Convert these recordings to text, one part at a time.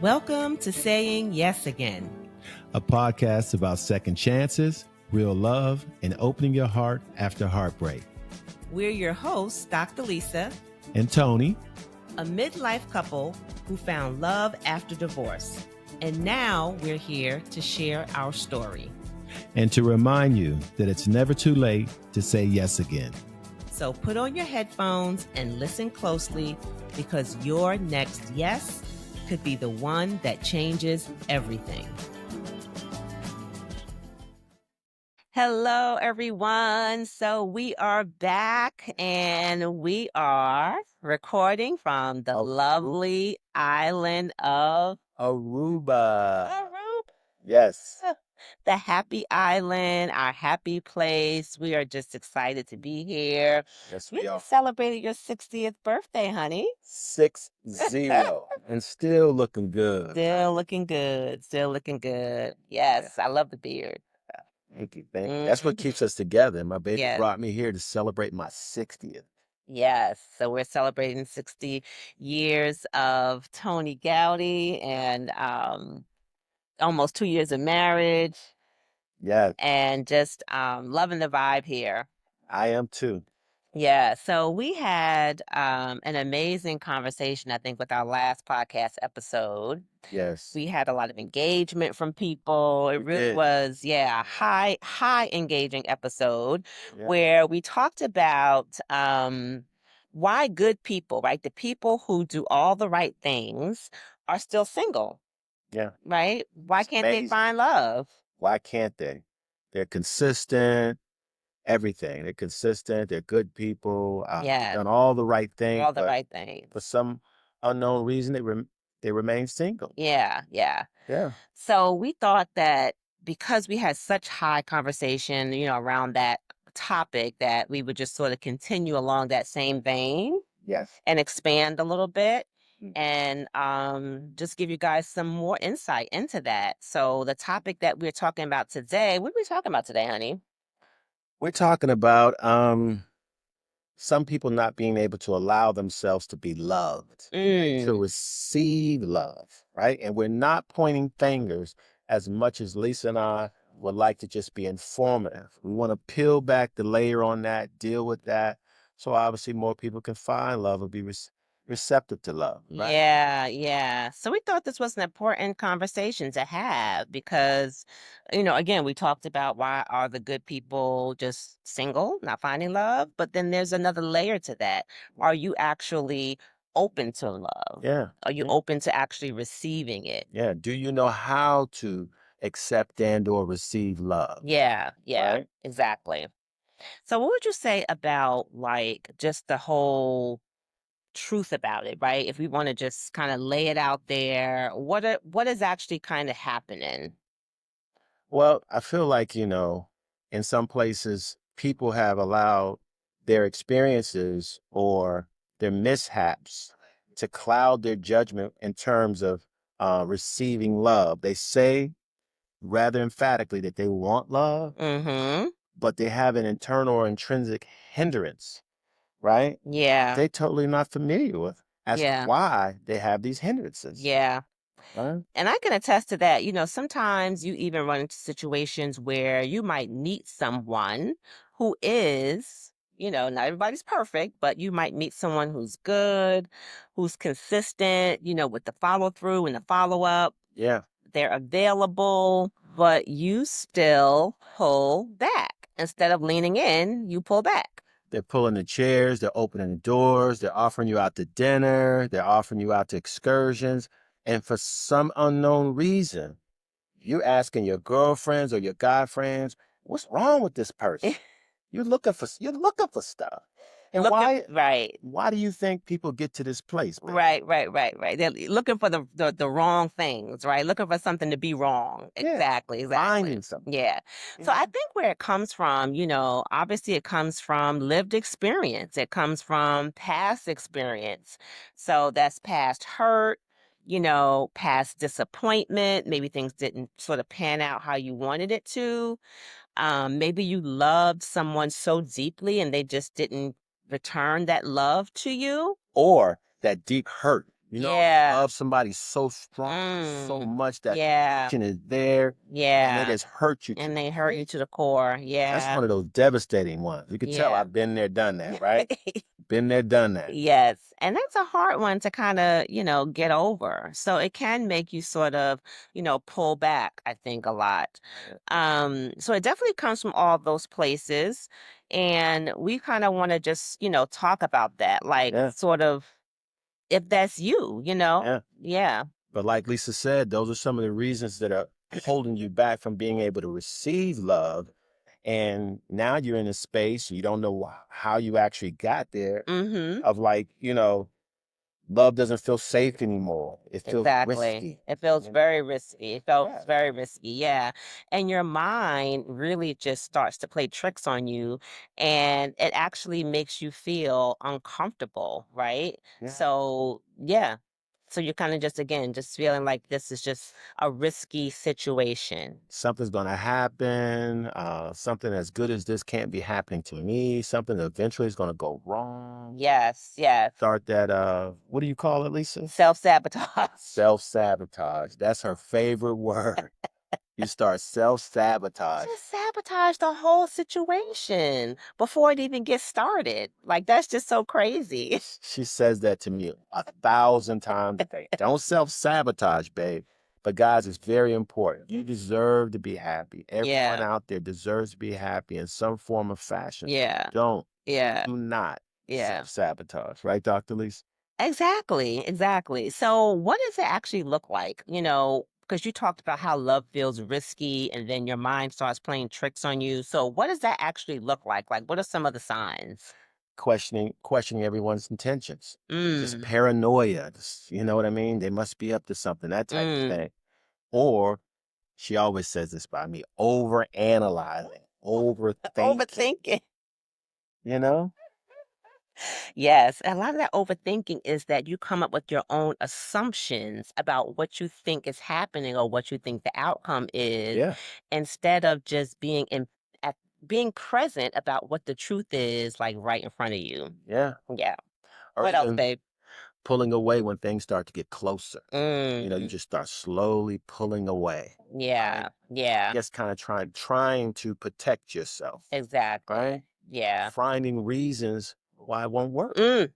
Welcome to Saying Yes Again, a podcast about second chances, real love, and opening your heart after heartbreak. We're your hosts, Dr. Lisa and Tony, a midlife couple who found love after divorce. And now we're here to share our story. And to remind you that it's never too late to say yes again. So put on your headphones and listen closely, because your next yes could be the one that changes everything. Hello, everyone. So we are back and we are recording from the lovely island of Aruba. Yes. The happy island, our happy place. We are just excited to be here. Yes, We we are. celebrated your 60th birthday, honey. 60. And still looking good. Still looking good. Still looking good. Yes, I love the beard. Thank you. That's what keeps us together. My baby Yes. brought me here to celebrate my 60th. Yes. So we're celebrating 60 years of Tony Gowdy and almost 2 years of marriage. Yes. And just loving the vibe here. I am too. Yeah, so we had an amazing conversation, I think, with our last podcast episode. Yes. We had a lot of engagement from people. It really was, a high engaging episode where we talked about why good people, right? The people who do all the right things are still single. Yeah. Right? Why can't they find love? Why can't they? They're consistent. Everything. They're consistent. They're good people. Done all the right things. All the right things. For some unknown reason, they remain single. Yeah. So we thought that because we had such high conversation, around that topic, that we would just sort of continue along that same vein. Yes. And expand a little bit and just give you guys some more insight into that. So the topic that we're talking about today, what are we talking about today, honey? We're talking about some people not being able to allow themselves to be loved, to receive love, right? And we're not pointing fingers as much as Lisa and I would like to just be informative. We want to peel back the layer on that, deal with that, so obviously more people can find love and be receptive to love, right? Yeah. So we thought this was an important conversation to have because, again, we talked about why are the good people just single, not finding love? But then there's another layer to that. Are you actually open to love? Yeah. Are you open to actually receiving it? Yeah. Do you know how to accept and or receive love? Yeah, Right? exactly. So what would you say about like just the whole truth about it, right? If we want to just kind of lay it out there, what is actually kind of happening? Well, I feel like, in some places, people have allowed their experiences or their mishaps to cloud their judgment in terms of receiving love. They say rather emphatically that they want love, but they have an internal or intrinsic hindrance, right? Yeah. They're totally not familiar with as to why they have these hindrances. Yeah. Right? And I can attest to that. Sometimes you even run into situations where you might meet someone who is, not everybody's perfect, but you might meet someone who's good, who's consistent, with the follow through and the follow up. Yeah. They're available, but you still pull back. Instead of leaning in, you pull back. They're pulling the chairs, they're opening the doors, they're offering you out to dinner, they're offering you out to excursions. And for some unknown reason, you asking your girlfriends or your guy friends, what's wrong with this person? You're looking for stuff. And why do you think people get to this place? Baby? Right. They're looking for the wrong things, right? Looking for something to be wrong. Yeah. Exactly. Finding something. Yeah. So I think where it comes from, obviously it comes from lived experience. It comes from past experience. So that's past hurt, past disappointment. Maybe things didn't sort of pan out how you wanted it to. Maybe you loved someone so deeply and they just didn't return that love to you. Or that deep hurt You know, you Yeah. love somebody so strong, so much that Yeah. connection is there, and they Yeah. just hurt you to And the they hurt core. you to the core. That's Yeah. one of those devastating ones. You can tell Yeah. I've been there, done that, right? Been there, done that. Yes. And that's a hard one to kind of, get over. So it can make you sort of, pull back, I think, a lot. So it definitely comes from all those places. And we kind of want to just, talk about that, like Yeah, sort of if that's you. yeah. Yeah. But like Lisa said, those are some of the reasons that are holding you back from being able to receive love. And now you're in a space you don't know how you actually got there. Mm-hmm. Of like, love doesn't feel safe anymore. It feels Exactly. risky. It feels very risky. It felt Yeah. very risky. Yeah. And your mind really just starts to play tricks on you and it actually makes you feel uncomfortable, right? Yeah. So, yeah. So you're kind of just, again, just feeling like this is just a risky situation. Something's going to happen. Something as good as this can't be happening to me. Something eventually is going to go wrong. Yes. Yes. Start that, what do you call it, Lisa? Self-sabotage. Self-sabotage. That's her favorite word. You start self-sabotage. Just sabotage the whole situation before it even gets started. Like that's just so crazy. She says that to me 1,000 times a day. Don't self-sabotage, babe. But guys, it's very important. You deserve to be happy. Everyone Yeah. out there deserves to be happy in some form or fashion. Yeah. Don't, Yeah. do not Yeah. self-sabotage. Right, Dr. Lisa? Exactly. Exactly. So what does it actually look like? Because you talked about how love feels risky and then your mind starts playing tricks on you. So what does that actually look like? Like what are some of the signs? Questioning everyone's intentions. Just Mm. paranoia. You know what I mean? They must be up to something, that type of Mm. thing. Or she always says this by me, over analyzing, overthinking, Overthinking. you know? Yes, a lot of that overthinking is that you come up with your own assumptions about what you think is happening or what you think the outcome is, Yeah, instead of just at, being present about what the truth is, like right in front of you. yeah. Yeah. Or What else, even babe? pulling away when things start to get closer. You Mm, just start slowly pulling away, right? yeah. Yeah. Just kind of trying to protect yourself, Exactly. right? Yeah. Finding reasons why it won't work. Mm,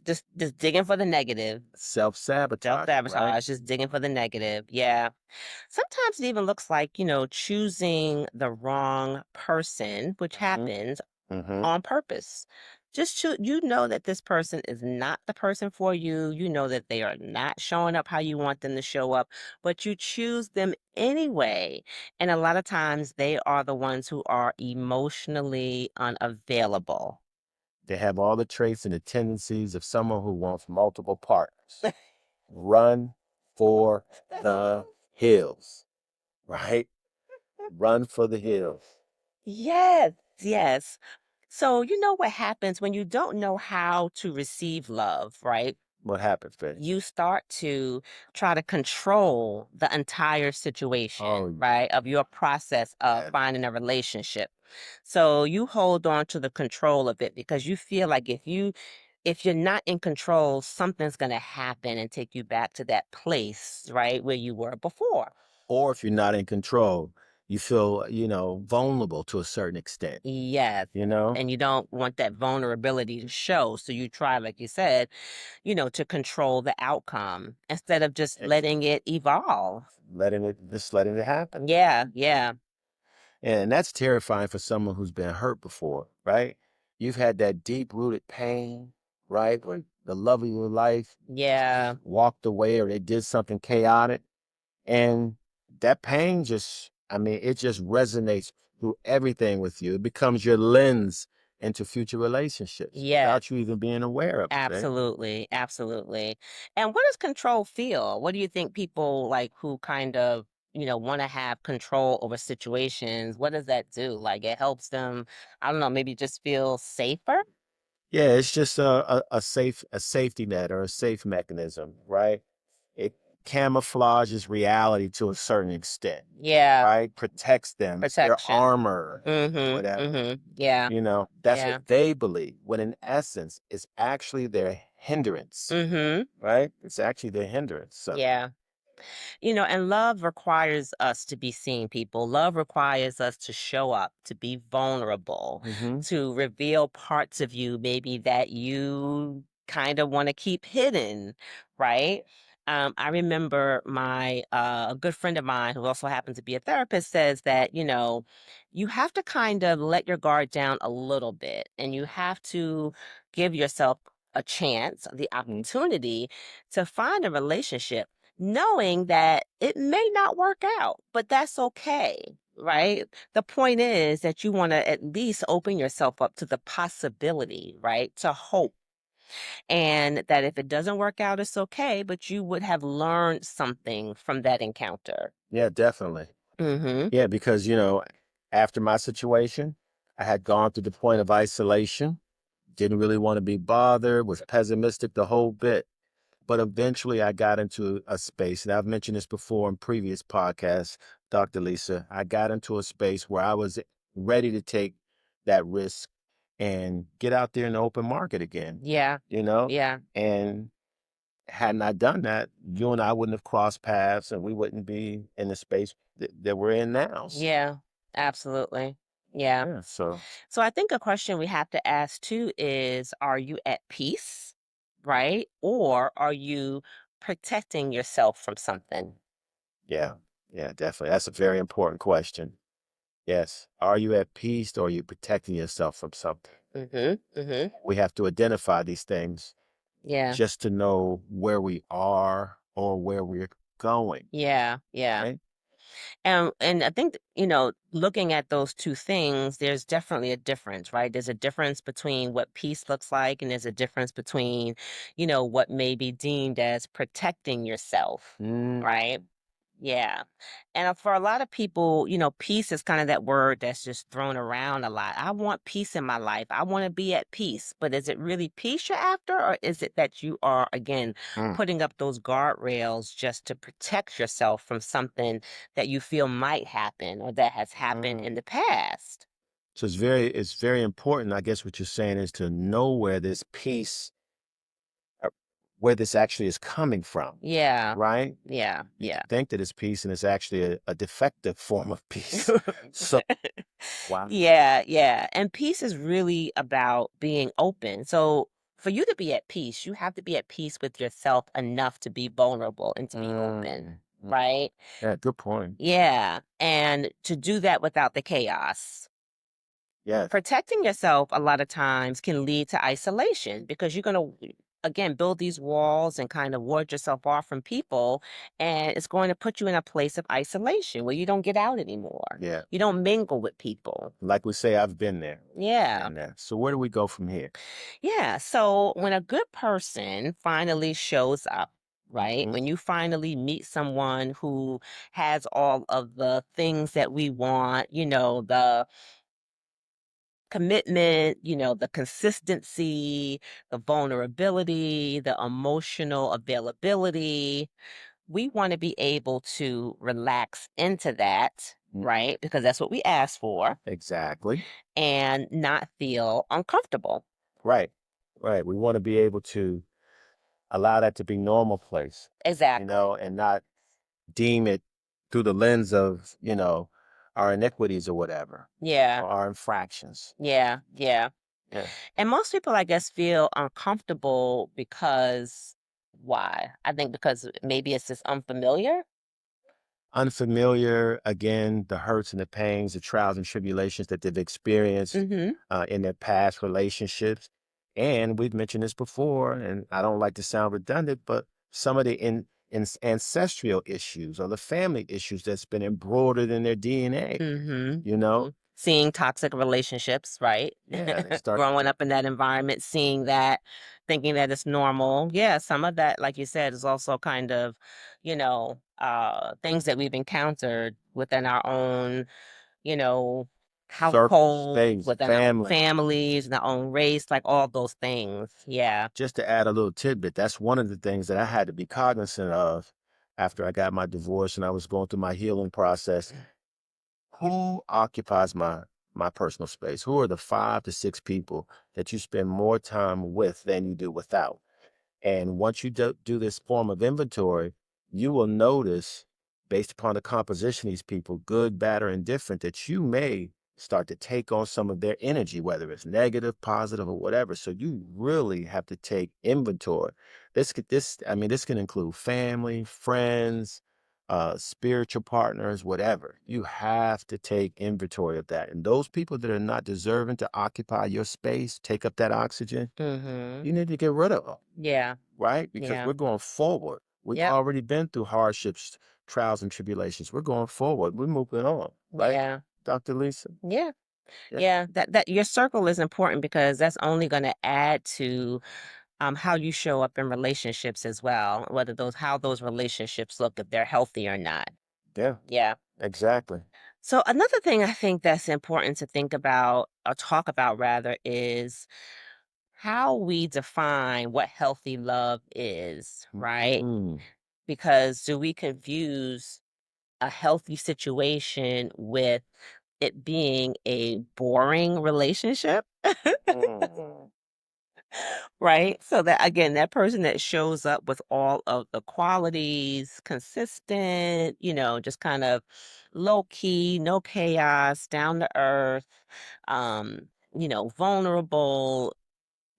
just digging for the negative. Self-sabotaging, right? Self-sabotage, just digging for the negative. Yeah. Sometimes it even looks like, choosing the wrong person, which Hmm. happens Hmm. on purpose. You know that this person is not the person for you. You know that they are not showing up how you want them to show up, but you choose them anyway. And a lot of times they are the ones who are emotionally unavailable. They have all the traits and the tendencies of someone who wants multiple partners. Run for the hills, right? Run for the hills. Yes, yes. So, you know what happens when you don't know how to receive love, right? What happens, babe? You start to try to control the entire Oh, situation, right? Of your process of yeah. finding a relationship. So you hold on to the control of it because you feel like if you're not in control, something's going to happen and take you back to that place, right, where you were before. Or if you're not in control, you feel, vulnerable to a certain extent, Yes. you know? And you don't want that vulnerability to show. So you try, like you said, to control the outcome instead of just Ex- letting it evolve. letting it happen. Yeah, yeah, And that's terrifying for someone who's been hurt before, right? You've had that deep rooted pain, right? Where the love of your life yeah, walked away or they did something chaotic. And that pain it just resonates through everything with you. It becomes your lens into future relationships yes, without you even being aware of it, right? absolutely, absolutely. And what does control feel? What do you think people like who kind of, want to have control over situations? What does that do? Like it helps them, I don't know, maybe just feel safer? Yeah, it's just a safety net or a safe mechanism, right? It camouflages reality to a certain extent, Yeah, right? Protects them. It's their protection. armor, Mm-hmm. whatever. Mm-hmm. Yeah, That's yeah. what they believe, when in essence, it's actually their hindrance, Mhm. right? It's actually the hindrance. So, Yeah. And love requires us to be seen, people. Love requires us to show up, to be vulnerable, hmm to reveal parts of you maybe that you kind of want to keep hidden, right? I remember a good friend of mine who also happens to be a therapist says that, you have to kind of let your guard down a little bit and you have to give yourself a chance, the opportunity to find a relationship knowing that it may not work out, but that's okay, right? The point is that you want to at least open yourself up to the possibility, right? To hope. And that if it doesn't work out, it's okay, but you would have learned something from that encounter. yeah, definitely. Mm-hmm. Yeah, because, after my situation, I had gone through the point of isolation, didn't really want to be bothered, was pessimistic the whole bit. But eventually I got into a space, and I've mentioned this before in previous podcasts, Dr. Lisa. I got into a space where I was ready to take that risk and get out there in the open market again, Yeah. you know? Yeah. And hadn't I done that, you and I wouldn't have crossed paths and we wouldn't be in the space that we're in now. Yeah. Absolutely. Yeah. Yeah. So, So I think a question we have to ask too is, are you at peace? Right? Or are you protecting yourself from something? yeah. Yeah, definitely. That's a very important question. Yes. Are you at peace or are you protecting yourself from something? Mhm. Mhm. We have to identify these things Yeah. just to know where we are or where we're going, Yeah. Yeah. right? And I think looking at those two things, there's definitely a difference, right? There's a difference between what peace looks like, and there's a difference between, what may be deemed as protecting yourself, Mm, right? Yeah. And for a lot of people, peace is kind of that word that's just thrown around a lot. I want peace in my life. I want to be at peace. But is it really peace you're after? Or is it that you are, again, mm, putting up those guardrails just to protect yourself from something that you feel might happen or that has happened mm. in the past? So it's very important. I guess what you're saying is to know where this peace, where this actually is coming from, Yeah. right? Yeah. You Yeah. can think that it's peace and it's actually a defective form of peace. So, wow. Yeah, yeah. And peace is really about being open. So for you to be at peace, you have to be at peace with yourself enough to be vulnerable and to be open, Mm, mm. right? Yeah, good point. Yeah. And to do that without the chaos. Yes. Protecting yourself a lot of times can lead to isolation because you're going to, again, build these walls and kind of ward yourself off from people. And it's going to put you in a place of isolation where you don't get out anymore. Yeah. You don't mingle with people. Like we say, I've been there. Yeah. Been there. So where do we go from here? Yeah. So when a good person finally shows up, right? Mhm. When you finally meet someone who has all of the things that we want, the commitment, the consistency, the vulnerability, the emotional availability, we want to be able to relax into that, Mm, right? Because that's what we asked for exactly. and not feel uncomfortable. Right. Right. We want to be able to allow that to be normal place, Exactly. and not deem it through the lens of, our iniquities or whatever, Yeah. or our infractions. Yeah. Yeah. Yeah. And most people, I guess, feel uncomfortable because why? I think because maybe it's just unfamiliar. Unfamiliar, again, the hurts and the pains, the trials and tribulations that they've experienced Mm-hmm. in their past relationships. And we've mentioned this before, and I don't like to sound redundant, but some of the ancestral issues or the family issues that's been embroidered in their DNA, Mhm, you know? mhm. Seeing toxic relationships, right? Yeah, they start. Growing up in that environment, seeing that, thinking that it's normal. Yeah, some of that, like you said, is also kind of, things that we've encountered within our own, you know, Circle, household, space, within our family. families, and our own race, like all those things. Yeah. Just to add a little tidbit, that's one of the things that I had to be cognizant of after I got my divorce and I was going through my healing process. Who occupies my personal space? Who are the 5 to 6 people that you spend more time with than you do without? And once you do this form of inventory, you will notice, based upon the composition of these people, good, bad, or indifferent, that you may start to take on some of their energy, whether it's negative, positive, or whatever. So you really have to take inventory. This can include family, friends, spiritual partners, whatever. You have to take inventory of that. And those people that are not deserving to occupy your space, take up that oxygen, Mm-hmm. you need to get rid of them, Yeah. right? Because Yeah. we're going forward. We've Yep. already been through hardships, trials, and tribulations. We're going forward. We're moving on, right, Yeah. Dr. Lisa? Yeah. Yeah. Yeah. That your circle is important because that's only going to add to how you show up in relationships as well, whether those how those relationships look, if they're healthy or not. Yeah, Yeah. exactly. So another thing I think that's important to think about or talk about rather is how we define what healthy love is, right? Mm. Because do we confuse a healthy situation with it being a boring relationship? Mm. Right? So that again, that person that shows up with all of the qualities, consistent, just kind of low key, no chaos, down to earth, um, vulnerable.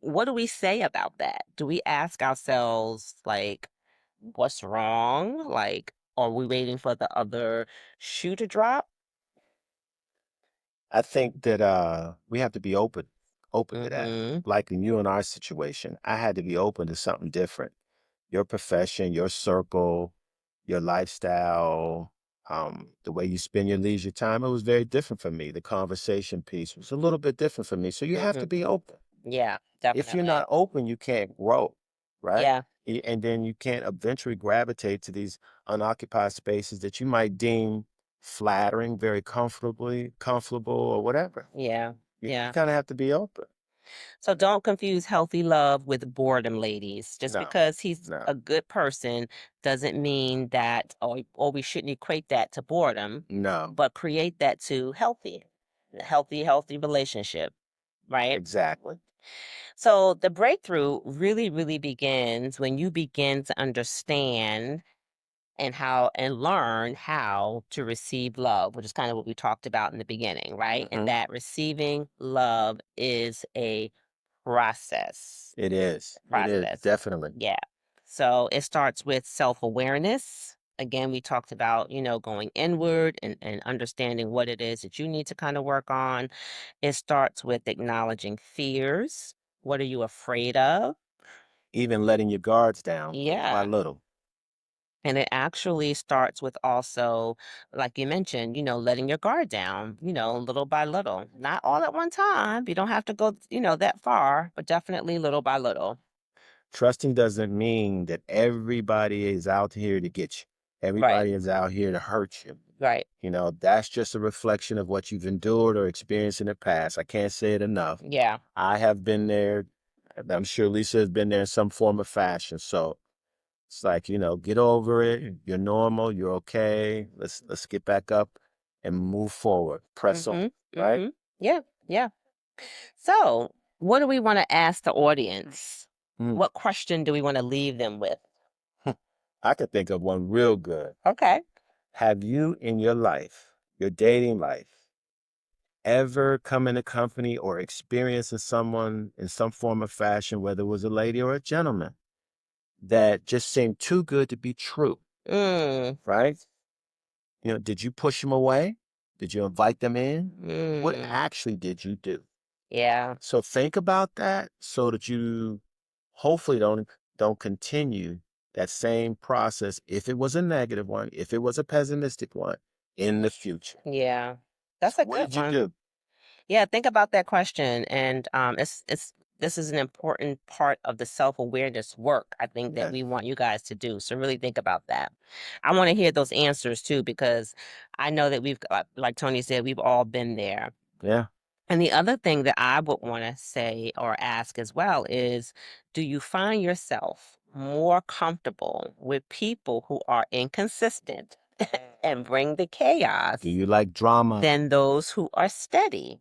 What do we say about that? Do we ask ourselves like, what's wrong? Like, are we waiting for the other shoe to drop? I think that we have to be open to that. Mm-hmm. Like in you and our situation, I had to be open to something different. Your profession, your circle, your lifestyle, the way you spend your leisure time, it was very different for me. The conversation piece was a little bit different for me. So you have Mm-hmm. to be open. Yeah, If you're definitely. not open, you can't grow, right? Yeah. And then you can't eventually gravitate to these unoccupied spaces that you might deem flattering, very comfortable, or whatever. Yeah. You Yeah. kind of have to be open. So don't confuse healthy love with boredom, ladies. Just No, because he's no, a good person doesn't mean that, or we shouldn't equate that to boredom, no, but create that to healthy relationship, right? exactly. So the breakthrough really, really begins when you begin to understand and learn how to receive love, which is kind of what we talked about in the beginning, right? And Hmm. that receiving love is a process. It is. It is Process. definitely. Yeah. So it starts with self-awareness. Again, we talked about, going inward and understanding what it is that you need to kind of work on. It starts with acknowledging fears. What are you afraid of? Even letting your guards down little by Yeah. little. And it actually starts with also, like you mentioned, letting your guard down, little by little. Not all at one time. You don't have to go, that far, but definitely little by little. Trusting doesn't mean that everybody is out here to get you. Right. Everybody is out here to hurt you. Right. That's just a reflection of what you've endured or experienced in the past. I can't say it enough. Yeah. I have been there. And I'm sure Lisa has been there in some form of fashion. So it's like, get over it. You're normal. You're okay. Let's get back up and move forward. Press on, Mm-hmm. right? Mm-hmm. Yeah. Yeah. So, what do we want to ask the audience? Mm. What question do we want to leave them with? I could think of one real good. Okay. Have you in your life, your dating life, ever come in a company or experienced someone in some form of fashion, whether it was a lady or a gentleman, that just seemed too good to be true, Mm. right? Did you push them away? Did you invite them in? What Mm. actually did you do? Yeah. So think about that so that you hopefully don't continue that same process if it was a negative one, if it was a pessimistic one in the future. Yeah. So That's a what good did you one. do? Yeah, think about that question, and it's this is an important part of the self-awareness work I think that Yes. we want you guys to do. So really think about that. I want to hear those answers too because I know that we've got, like Tony said, we've all been there. Yeah. And the other thing that I would want to say or ask as well is, do you find yourself more comfortable with people who are inconsistent and bring the chaos Do you like drama? than those who are steady?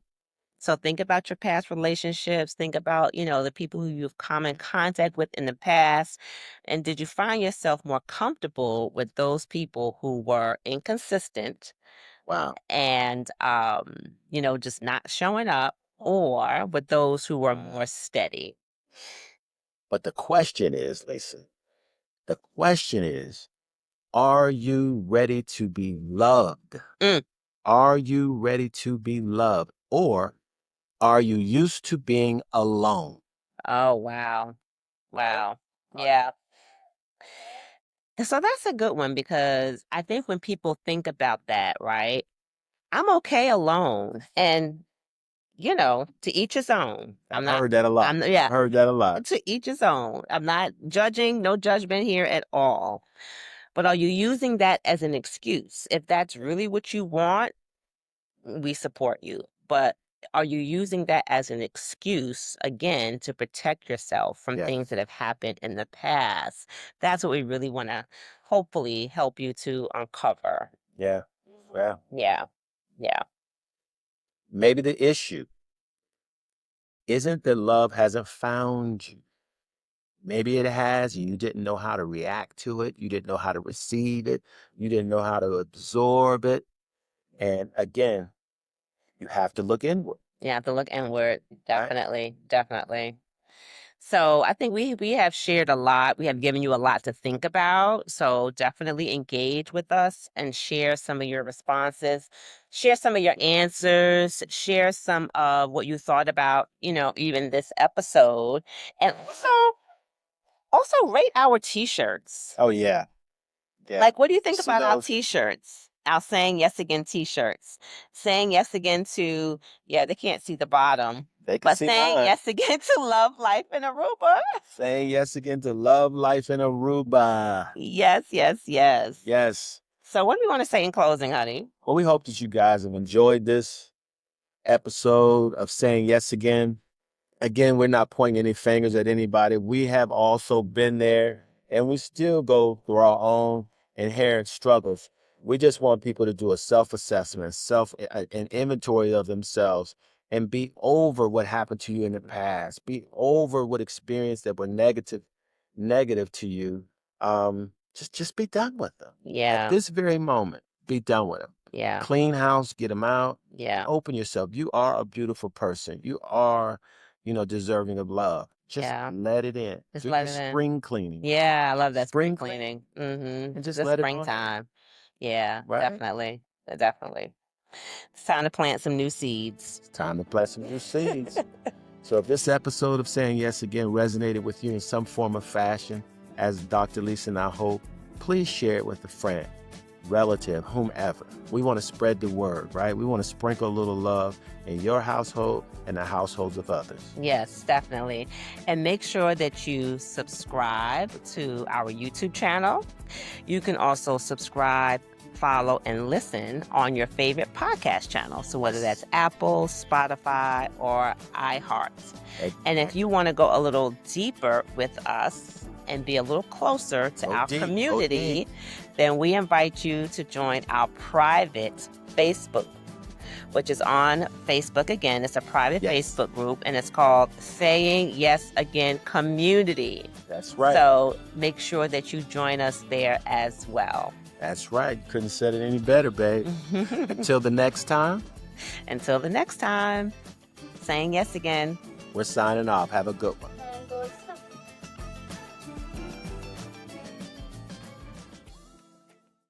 So think about your past relationships. Think about, the people who you've come in contact with in the past. And did you find yourself more comfortable with those people who were inconsistent Wow. and, just not showing up, or with those who were more steady? But the question is, Lisa, the question is, are you ready to be loved? Mm. Are you ready to be loved? Or are you used to being alone? Oh, wow. Wow. Yeah. So that's a good one because I think when people think about that, right? I'm okay alone. And, to each his own. I've heard that a lot. Yeah, I've heard that a lot. to each his own. I'm not judging, no judgment here at all. But are you using that as an excuse? If that's really what you want, we support you. But are you using that as an excuse, again, to protect yourself from Yeah. things that have happened in the past? That's what we really want to hopefully help you to uncover. Yeah. Yeah. Yeah. Yeah. Maybe the issue isn't that love hasn't found you. Maybe it has, and you didn't know how to react to it. You didn't know how to receive it. You didn't know how to absorb it. And again, you have to look inward. You have to look inward. Right? Definitely. Definitely. So I think we have shared a lot. We have given you a lot to think about. So definitely engage with us and share some of your responses, share some of your answers, share some of what you thought about, even this episode. And also rate our t-shirts. Oh, yeah. Yeah. Like, what do you think See about our those? t-shirts? Our Saying Yes Again t-shirts. Saying yes again to, yeah, they can't see the bottom. They can But see saying mine. yes again to love, life, and Aruba. Saying yes again to love, life, and Aruba. Yes, yes, yes. Yes. So what do we want to say in closing, honey? Well, we hope that you guys have enjoyed this episode of Saying Yes Again. Again, we're not pointing any fingers at anybody. We have also been there, and we still go through our own inherent struggles. We just want people to do a self-assessment, an inventory of themselves, and be over what happened to you in the past. Be over what experience that were negative to you. Just be done with them. Yeah. At this very moment, be done with them. Yeah. Clean house, get them out. Yeah. Open yourself. You are a beautiful person. You are, deserving of love. Just let it in. Just Do let your it in. spring cleaning. Yeah, I love that spring Spring cleaning. Mm-hmm. And just The let it on. springtime. Yeah, Right? definitely. Definitely. It's time to plant some new seeds. It's time to plant some new seeds. So if this episode of Saying Yes Again resonated with you in some form or fashion, as Dr. Lisa and I hope, please share it with a friend, relative, whomever. We want to spread the word, right? We want to sprinkle a little love in your household and the households of others. Yes, definitely. And make sure that you subscribe to our YouTube channel. You can also subscribe, follow, and listen on your favorite podcast channel. So whether that's Apple, Spotify, or iHeart. And if you want to go a little deeper with us and be a little closer to our community, then we invite you to join our private Facebook, which is on Facebook. Again, it's a private Facebook group, and it's called Saying Yes Again Community. That's right. So make sure that you join us there as well. That's right. Couldn't have said it any better, babe. Until the next time. Until the next time, saying yes again. We're signing off. Have a good one.